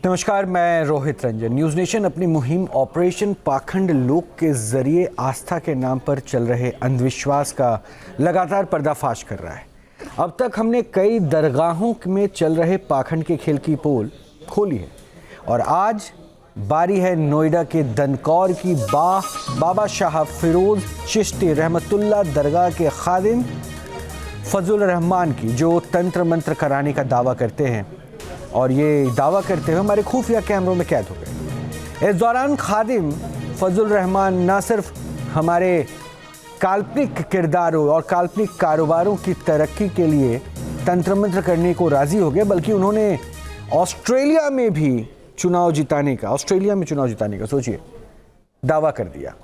नमस्कार, मैं Rohit Ranjan. News nation अपनी मुहिम ऑपरेशन पाखंड लोक के जरिए आस्था के नाम पर चल रहे अंधविश्वास का लगातार पर्दाफाश कर रहा है। अब तक हमने कई दरगाहों में चल रहे पाखंड के खेल की पोल खोली है और आज बारी है नोएडा के दनकौर की बाबा शाह फिरोज चिश्ती रहमतुल्लाह दरगाह के खादिम फजल रहमान की, जो तंत्र मंत्र कराने का दावा करते हैं और ये दावा करते हुए हमारे खुफिया कैमरों में कैद हो गए। इस दौरान खादिम फजल रहमान न सिर्फ हमारे काल्पनिक किरदारों और काल्पनिक कारोबारों की तरक्की के लिए तंत्र मंत्र करने को राज़ी हो गए, बल्कि उन्होंने ऑस्ट्रेलिया में चुनाव जिताने का सोचिए दावा कर दिया।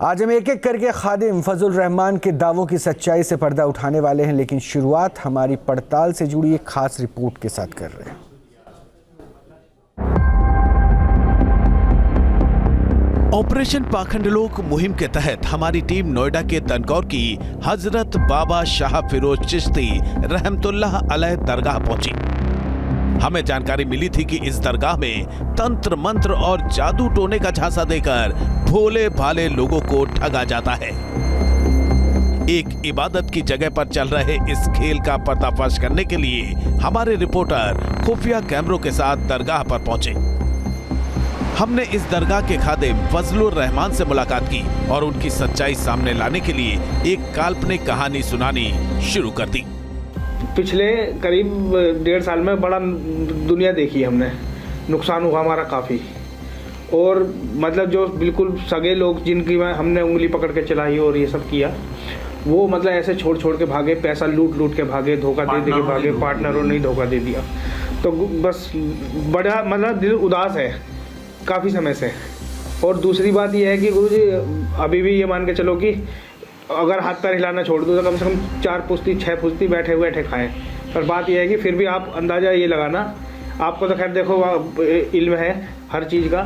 आज हम एक एक करके खादिम फजल रहमान के दावों की सच्चाई से पर्दा उठाने वाले हैं, लेकिन शुरुआत हमारी पड़ताल से जुड़ी एक खास रिपोर्ट के साथ कर रहे हैं। ऑपरेशन पाखंड लोक मुहिम के तहत हमारी टीम नोएडा के दनकौर की हजरत बाबा शाह फिरोज चिश्ती रहमतुल्लाह अलैह दरगाह पहुंची। हमें जानकारी मिली थी कि इस दरगाह में तंत्र मंत्र और जादू टोने का झांसा देकर भोले भाले लोगों को ठगा जाता है। एक इबादत की जगह पर चल रहे इस खेल का पर्दाफाश करने के लिए हमारे रिपोर्टर खुफिया कैमरों के साथ दरगाह पर पहुंचे। हमने इस दरगाह के खादिम फजलुर रहमान से मुलाकात की और उनकी सच्चाई सामने लाने के लिए एक काल्पनिक कहानी सुनानी शुरू कर दी। पिछले करीब 1.5 साल में बड़ा दुनिया देखी हमने, नुकसान हुआ हमारा काफ़ी। और मतलब जो बिल्कुल सगे लोग जिनकी हमने उंगली पकड़ के चलाई और ये सब किया, वो मतलब ऐसे छोड़ के भागे, पैसा लूट के भागे, धोखा दे के भागे, पार्टनरों ने धोखा दे दिया। तो बस बड़ा मतलब दिल उदास है काफ़ी समय से। और दूसरी बात यह है कि गुरुजी अभी भी ये मान के चलो कि अगर हाथ पैर हिलाना छोड़ दो तो कम से कम 4 पुश्ती 6 पुश्ती बैठे खाएं। पर बात यह है कि फिर भी आप अंदाज़ा ये लगाना, आपको तो खैर देखो इल्म है हर चीज़ का,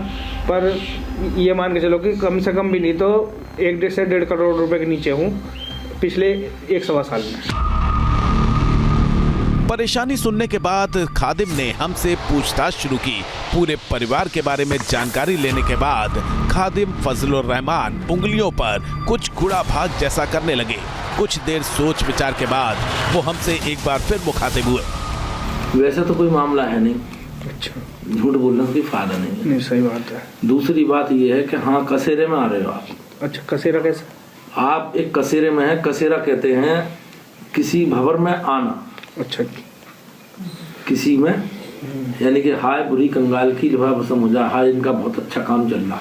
पर ये मान के चलो कि कम से कम भी नहीं तो 1 से 1.5 करोड़ रुपए के नीचे हूँ पिछले 1-1.25 साल में। परेशानी सुनने के बाद खादिम ने हमसे पूछताछ शुरू की। पूरे परिवार के बारे में जानकारी लेने के बाद खादिम फजलुर रहमान उंगलियों पर कुछ गुड़ा भाग जैसा करने लगे। कुछ देर सोच विचार के बाद वो हमसे एक बार फिर मुखातिब हुए। वैसे तो कोई मामला है नहीं, अच्छा, झूठ बोलने का कोई फायदा नहीं है। नहीं, सही बात है। दूसरी बात ये है कि हाँ, कसेरे में आ रहे हो आप। अच्छा, कसेरा कैसे? आप एक कसेरे में है। कसेरा कहते हैं किसी भंवर में आना। अच्छा, किसी में यानी कि हाय बुरी कंगाल की भसम हो जा, हाय इनका बहुत अच्छा काम चल रहा,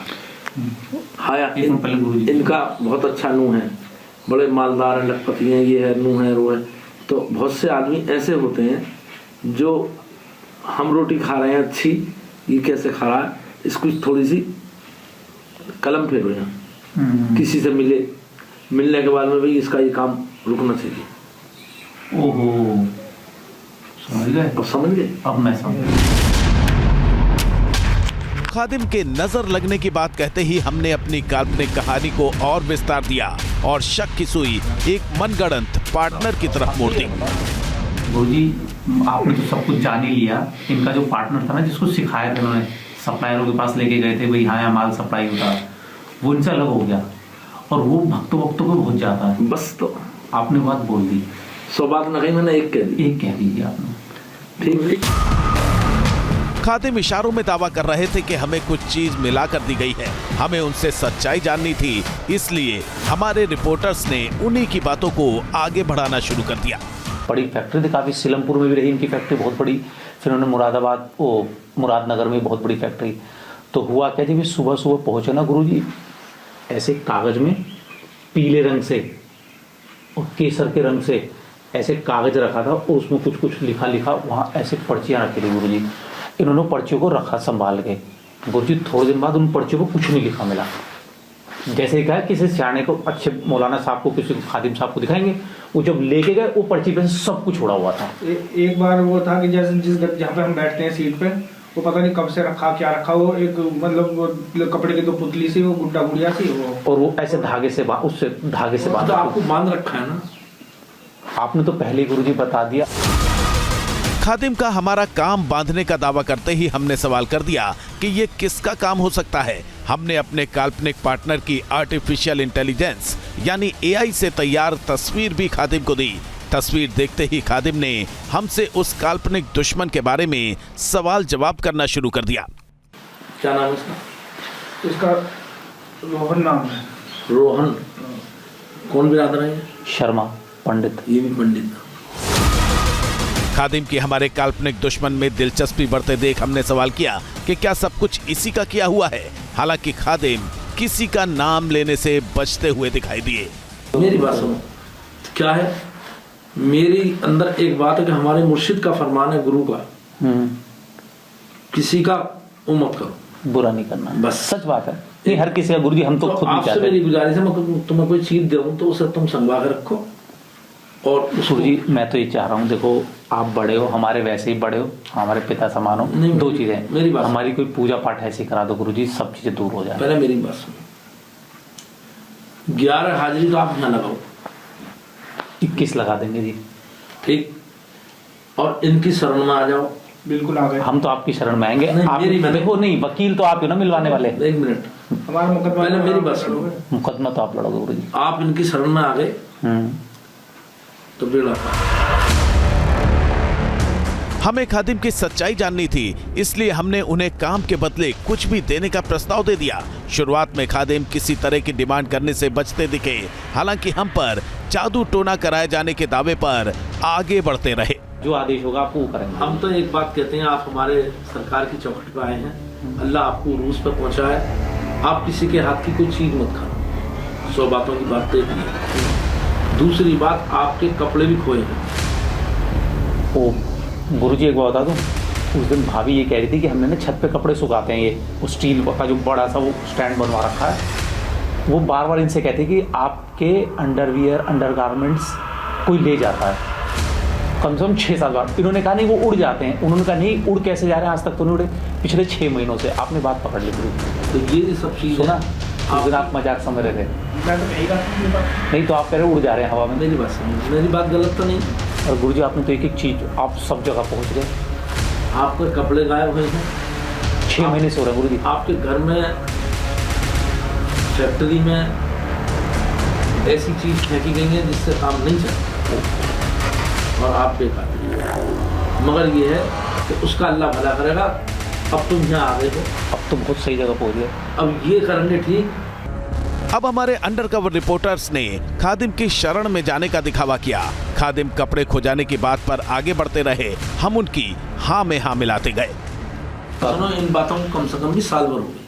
हाय इनका बहुत अच्छा नूह है, बड़े मालदार हैं, लखपति हैं, ये है, नूह है, वो है। तो बहुत से आदमी ऐसे होते हैं जो हम रोटी खा रहे हैं अच्छी, ये कैसे खा रहा है, इसको थोड़ी सी कलम फेरो यहाँ, किसी से मिलने के बाद में भाई इसका ये काम रुकना चाहिए। ओहो, समझ गए? अब मैं समझ। खादिम के नजर लगने की बात कहते ही हमने अपनी काल्पनिक कहानी को और विस्तार दिया और शक की सुई एक मनगढ़ंत पार्टनर की तरफ मोड़ दी। गुरुजी, आपने तो सब कुछ जान ही लिया। इनका जो पार्टनर था ना, जिसको सिखाया था उन्होंने, सप्लायरों के पास लेके गए थे, भाई हाँ माल सप्लाई होता, वो इनसे अलग हो गया और वो भक्तों को पहुंच जाता है। बस तो आपने बात बोल दी। 100 बात न कही, मैंने एक कह दी आपने। ठीक। खादिम इशारों में दावा कर रहे थे कि हमें कुछ चीज मिला कर दी गई है, हमें उनसे सच्चाई जाननी थी, इसलिए हमारे रिपोर्टर्स ने उन्हीं की बातों को आगे बढ़ाना शुरू कर दिया। बड़ी फैक्ट्री थी, काफ़ी सीलमपुर में भी रही इनकी फैक्ट्री बहुत बड़ी, फिर उन्होंने मुरादनगर में बहुत बड़ी फैक्ट्री। तो हुआ क्या, जब सुबह पहुँचे ना गुरुजी, ऐसे कागज़ में पीले रंग से और केसर के रंग से ऐसे कागज रखा था और उसमें कुछ लिखा वहाँ ऐसे पर्चियाँ रखी थी गुरुजी। इन्होंने पर्चियों को रखा संभाल के। गुरुजी थोड़े दिन बाद उन पर्चियों को कुछ नहीं लिखा मिला। जैसे ही कहा किसी सियाने को, अच्छे मौलाना साहब को, किसी खादिम साहब को दिखाएंगे, वो जब लेके गए वो पर्ची पे से सब कुछ उड़ा हुआ था। एक बार वो था कि जैसे जहाँ पे हम बैठते हैं सीट पे, वो पता नहीं कब से रखा, क्या रखा, वो एक मतलब वो कपड़े की 2 पुतली सी, वो गुड्डा गुड़िया सी, वो और वो ऐसे धागे से बांध आपको बांध रखा है ना। आपने तो पहले गुरुजी बता दिया। खादिम का हमारा काम बांधने का दावा करते ही हमने सवाल कर दिया कि ये किसका काम हो सकता है। हमने अपने काल्पनिक पार्टनर की आर्टिफिशियल इंटेलिजेंस यानी एआई से तैयार तस्वीर भी खादिम को दी। तस्वीर देखते ही खादिम ने हमसे उस काल्पनिक दुश्मन के बारे में सवाल जवाब करना शुरू कर दिया। क्या नाम है इसका? इसका रोहन नाम है। रोहन। कौन बिरादर है? शर्मा पंडित। ये भी पंडित। खादिम की हमारे काल्पनिक दुश्मन में दिलचस्पी बढ़ते देख हमने सवाल किया कि क्या सब कुछ इसी का किया हुआ है। हालांकि खादिम किसी का नाम लेने से बचते हुए दिखाई दिए। मेरी बात सुनो, क्या है मेरी अंदर एक बात है कि हमारे मुर्शिद का फरमान है, गुरु का, किसी का वो मत करो, बुरा नहीं करना। बस सच बात है, नहीं हर किसी का गुरु जी, हम तो खुद भी आपसे चाहते मेरी हैं। गुजारिश है, मैं तुम्हें कोई चीज दूं तो उसे तुम संभाल के रखो। और गुरु जी मैं तो ये चाह रहा हूँ, देखो आप बड़े हो, हमारे वैसे ही बड़े हो, हमारे पिता समान हो। नहीं, दो चीजें, मेरी बात, हमारी कोई पूजा पाठ ऐसी करा दो गुरु जी, सब चीजें दूर हो जाए। पहले मेरी बात सुनो, 11 हाजिरी तो आप यहाँ लगाओ, 21 लगा देंगे जी। ठीक, और इनकी शरण में आ जाओ। बिल्कुल आ गए। हम तो आपकी शरण में आएंगे। नहीं, आप मेरी देखो, नहीं वकील तो आप हो ना मिलवाने वाले। एक मिनट, हमारा मुकदमा, पहले मेरी बात सुनो, मुकदमा तो आप लड़ोगे गुरु जी। आप इनकी शरण में आ गए तो बेड़ा पार। हमें खादिम की सच्चाई जाननी थी, इसलिए हमने उन्हें काम के बदले कुछ भी देने का प्रस्ताव दे दिया। शुरुआत में खादिम किसी तरह की डिमांड करने से बचते दिखे, हालांकि हम पर जादू टोना कराए जाने के दावे पर आगे बढ़ते रहे। जो आदेश होगा आपको वो करेंगे। हम तो एक बात कहते हैं, आप हमारे सरकार की चौखट पर आए हैं, अल्लाह आपको रूस पर पहुंचाए। आप किसी के हाथ की कोई चीज मत खाना, 100 बातों की बात तय की है। दूसरी बात, आपके कपड़े भी खोए हैं। ओ गुरु जी एक बात बता दूं, उस दिन भाभी ये कह रही थी कि हमने ना छत पे कपड़े सुखाते हैं, ये वो स्टील का जो बड़ा सा वो स्टैंड बनवा रखा है, वो बार बार इनसे कहते हैं कि आपके अंडरवियर अंडरगारमेंट्स कोई ले जाता है। कम से कम 6-7 बार इन्होंने कहा नहीं वो उड़ जाते हैं। उन्होंने कहा नहीं उड़ कैसे जा रहे हैं, आज तक तो नहीं उड़े, पिछले 6 महीनों से। आपने बात पकड़ ली गुरु जी। तो ये सब चीज सुना, उस दिन आप मजाक समझ रहे थे। मैं तो यही कहा, नहीं तो आप कह रहे उड़ जा रहे हैं हवा में। मेरी बात समझ, मेरी बात गलत तो नहीं। और गुरु जी आपने तो एक एक चीज, आप सब जगह पहुंच गए। आपके कपड़े गायब हुए हैं, 6 महीने से हो रहे हैं गुरु जी। आपके घर में, फैक्ट्री में ऐसी चीज फेंकी गई है जिससे काम नहीं चलता और आप बेकार। मगर ये है कि उसका अल्लाह भला करेगा। अब तुम यहाँ आ गए हो, अब तुम खुद सही जगह पहुंच गए। अब ये करेंगे ठीक। अब हमारे अंडरकवर रिपोर्टर्स ने खादिम की शरण में जाने का दिखावा किया। खादिम कपड़े खो जाने की बात पर आगे बढ़ते रहे, हम उनकी हाँ में हाँ मिलाते गए। सुनो, इन बातों को कम से कम भी साल भर हो गई,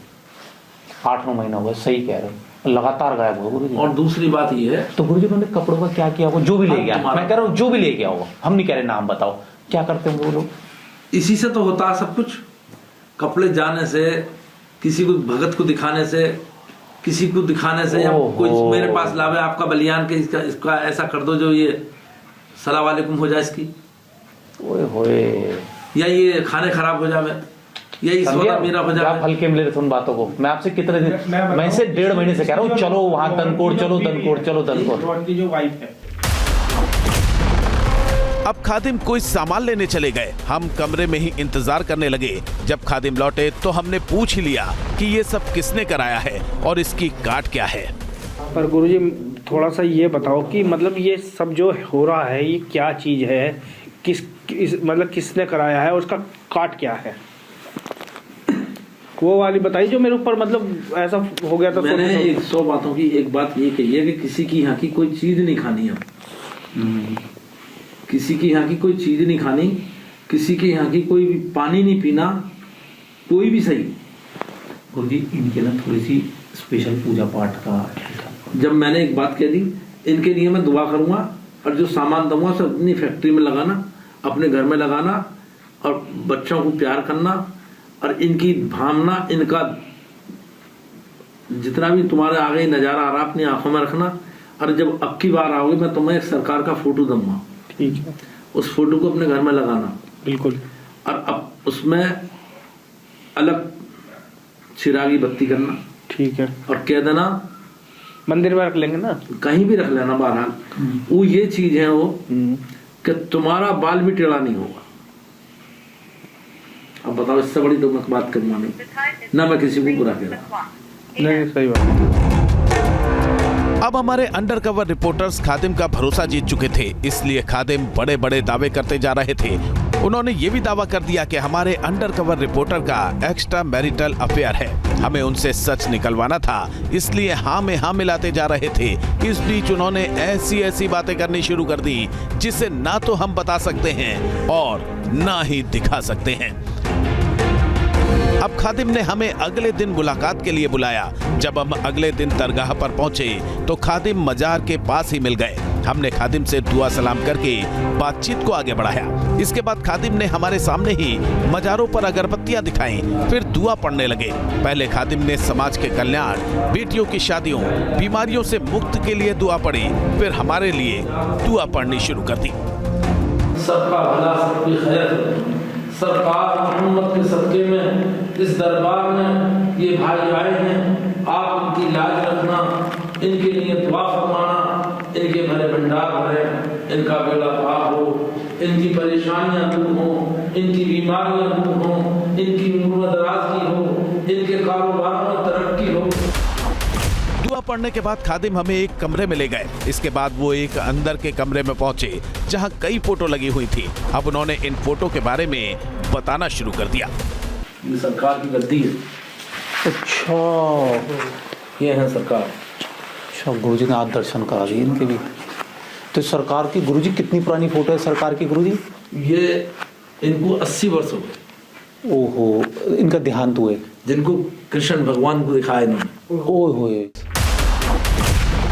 8-9 महीना हो गए। सही कह रहे हो, लगातार गायब हुआ गुरु जी। और दूसरी बात ये है, तो गुरु जी उन्होंने कपड़ों का क्या किया होगा? जो भी ले गया, तुम्हारा- मैं कह रहा हूँ जो भी ले गया होगा, हम नहीं कह रहे नाम बताओ, क्या करते होंगे वो लोग? इसी से तो होता है सब कुछ। कपड़े जाने से, किसी को भगत को दिखाने से, किसी को दिखाने से, या कोई मेरे पास लावे आपका बलियान के इसका ऐसा कर दो जो ये सलाम वालेकुम हो जाए इसकी, ओए होए, या ये खाने खराब हो जावे, या ये सोना मेरा हो आप जावे। हल्के में ले रहे थे उन बातों को। मैं आपसे कितने दिन, मैं इसे 1.5 महीने से कह रहा हूँ, चलो वहां दनकोड़, चलो दनकोड़, चलो दनकोड़। रोहन की जो वाइफ है, अब खादिम कोई सामान लेने चले गए। हम कमरे में ही इंतजार करने लगे। जब खादिम लौटे तो हमने पूछ ही लिया कि ये सब किसने कराया है और इसकी काट क्या है। पर गुरुजी थोड़ा सा ये बताओ कि मतलब ये सब जो हो रहा है ये क्या चीज है, मतलब किसने कराया है, उसका काट क्या है, वो वाली बताइए जो मेरे ऊपर मतलब ऐसा हो गया था। मैंने 100 बातों की एक बात ये कही है कि किसी की यहाँ की कोई चीज नहीं खानी है, किसी की यहाँ की कोई चीज नहीं खानी, किसी के यहाँ की कोई पानी नहीं पीना, कोई भी सही। गुरुजी इनके ना थोड़ी सी स्पेशल पूजा पाठ का, जब मैंने एक बात कह दी, इनके लिए मैं दुआ करूंगा और जो सामान दूंगा सब अपनी फैक्ट्री में लगाना, अपने घर में लगाना और बच्चों को प्यार करना और इनकी भावना, इनका जितना भी तुम्हारे आगे नजारा आ रहा अपनी आंखों में रखना। और जब अब की बार आओगे मैं तुम्हें एक सरकार का फोटो दूंगा, ठीक है, उस फोटो को अपने घर में लगाना। बिल्कुल। और अब उसमें अलग चिरागी बत्ती करना, ठीक है, और कह देना मंदिर में रख लेंगे ना, कहीं भी रख लेना, बहरहाल वो ये चीज है वो कि तुम्हारा बाल भी टेढ़ा नहीं होगा। अब बताओ, इससे बड़ी तो मैं बात करूँगा नहीं, ना मैं किसी को बुरा कह रहा। नहीं, सही बात। अब हमारे अंडरकवर रिपोर्टर्स खादिम का भरोसा जीत चुके थे, इसलिए खादिम बड़े बड़े दावे करते जा रहे थे। उन्होंने ये भी दावा कर दिया कि हमारे अंडरकवर रिपोर्टर का एक्स्ट्रा मैरिटल अफेयर है। हमें उनसे सच निकलवाना था, इसलिए हाँ में हाँ मिलाते जा रहे थे। इस बीच उन्होंने ऐसी ऐसी बातें करनी शुरू कर दी जिसे ना तो हम बता सकते हैं और ना ही दिखा सकते हैं। अब खादिम ने हमें अगले दिन मुलाकात के लिए बुलाया। जब हम अगले दिन दरगाह पर पहुंचे तो खादिम मजार के पास ही मिल गए। हमने खादिम से दुआ सलाम करके बातचीत को आगे बढ़ाया। इसके बाद खादिम ने हमारे सामने ही मजारों पर अगरबत्तियां दिखाई, फिर दुआ पढ़ने लगे। पहले खादिम ने समाज के कल्याण, बेटियों की शादियों, बीमारियों से मुक्त के लिए दुआ पढ़ी, फिर हमारे लिए दुआ पढ़नी शुरू कर दी। सबका भला, सबकी खैर, सरकार मोहम्मद के सदके में इस दरबार में ये भाई आए हैं, आप इनकी लाज रखना, इनके लिए दुआ फरमाना, इनके भरे भंडार भरे, इनका बेड़ा पार हो, इनकी परेशानियां दूर हो, इनकी बीमारियां दूर हो, इनकी उम्र दराज की हो, इनके कारोबार में तरक्की हो। दुआ पढ़ने के बाद खादिम हमें एक कमरे में ले गए। इसके बाद वो एक अंदर के कमरे में पहुंचे जहां कई फोटो लगी हुई थी। अब उन्होंने इन फोटो के बारे में बताना शुरू कर दिया। ये सरकार की गद्दी है। अच्छा, ये है सरकार। अच्छा, गुरुजी ने आज दर्शन करा दिए इनके भी। तो सरकार की गुरुजी कितनी पुरानी फोटो है सरकार की गुरुजी? ये इनको 80 वर्ष हो गए। ओहो, इनका देहांत हुए, जिनको कृष्ण भगवान को दिखाया इन्होंने। ओए।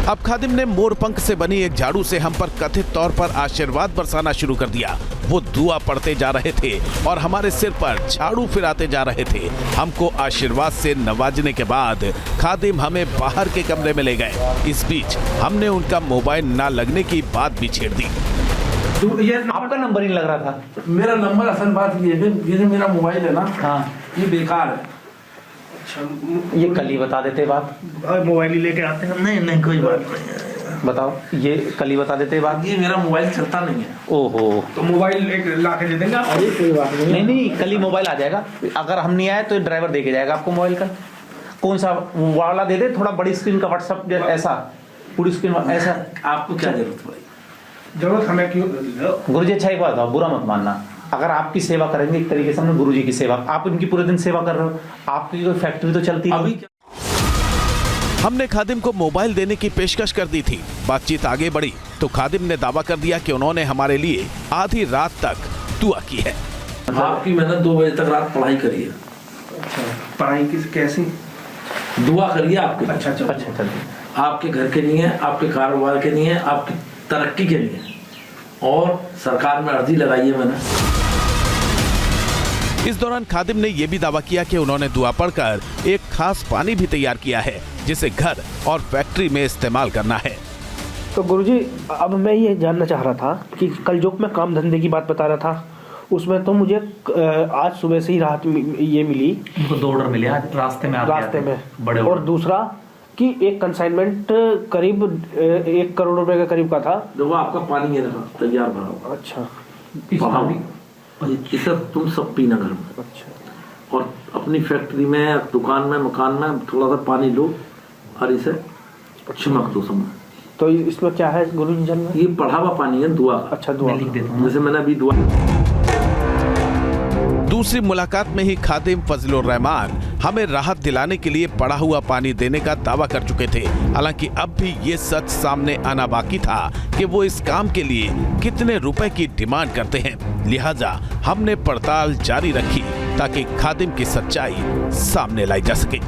अब खादिम ने मोरपंख से बनी एक झाड़ू से हम पर कथित तौर पर आशीर्वाद बरसाना शुरू कर दिया। वो दुआ पढ़ते जा रहे थे और हमारे सिर पर झाड़ू फिराते जा रहे थे। हमको आशीर्वाद से नवाजने के बाद खादिम हमें बाहर के कमरे में ले गए। इस बीच हमने उनका मोबाइल ना लगने की बात भी छेड़ दी। ये आपका नंबर ही लग रहा था। मेरा नंबर, असल बात ये है, ये मेरा मोबाइल है ना, हाँ, ये बेकार है। ये कल ही बता देते बात। मोबाइल ही लेके आते हैं। नहीं कोई बात नहीं। बताओ, ये कल ही बता देते बात। ये मेरा मोबाइल चलता नहीं है। ओहो, तो मोबाइल एक ला के दे देंगे। अरे कोई बात नहीं। नहीं, कल ही मोबाइल आ जाएगा। अगर हम नहीं आए तो ड्राइवर दे के जाएगा आपको मोबाइल का। कौन सा वाला दे दे, थोड़ा बड़ी स्क्रीन का व्हाट्सएप, ऐसा पूरी स्क्रीन ऐसा। आपको क्या जरूरत पड़ी? जरूरत हमें क्यों? गुरुजी अच्छा एक बात बताओ, बुरा मत मानना। अगर आपकी सेवा करेंगे एक तरीके से, हमने गुरुजी की सेवा, आप इनकी पूरे दिन सेवा कर रहे हो, आपकी कोई फैक्ट्री तो चलती अभी नहीं। हमने खादिम को मोबाइल देने की पेशकश कर दी थी। बातचीत आगे बढ़ी तो खादिम ने दावा कर दिया कि उन्होंने हमारे लिए आधी रात तक दुआ की है। आपकी मैंने 2 बजे तक रात पढ़ाई करी है। पढ़ाई कैसी? दुआ करिए आपके। अच्छा, आपके घर के लिए है, आपके कारोबार के लिए है, आपकी तरक्की के लिए है, और सरकार में अर्जी लगाई है मैंने। इस दौरान खादिम ने यह भी दावा किया कि उन्होंने दुआ पढ़कर एक खास पानी भी तैयार किया है जिसे घर और फैक्ट्री में इस्तेमाल करना है। तो गुरुजी, अब मैं ये जानना चाह रहा था कि कल जो मैं काम धंधे की बात बता रहा था, उसमें तो मुझे आज सुबह से ही राहत ये मिली। उनको 2 ऑर्डर मिले आज रास्ते में बड़े। और दूसरा कि एक कंसाइनमेंट करीब 1 करोड़ रुपए के करीब का था। देखो आपका पानी है ना तैयार भरा हुआ। अच्छा, इसे तुम सब पीना घर में। अच्छा, और अपनी फैक्ट्री में, दुकान में, मकान में थोड़ा सा पानी लो और इसे छिमक दो समय। तो इसमें क्या है गुरुजी जानना? ये पढ़ा हुआ पानी है दुआ का। अच्छा, दुआ लिख देता हूँ। जैसे मैंने अभी दुआ। दूसरी मुलाकात में ही खादिम फजलुर रहमान हमें राहत दिलाने के लिए पड़ा हुआ पानी देने का दावा कर चुके थे। हालांकि अब भी ये सच सामने आना बाकी था कि वो इस काम के लिए कितने रुपए की डिमांड करते हैं। लिहाजा हमने पड़ताल जारी रखी ताकि खादिम की सच्चाई सामने लाई जा सके।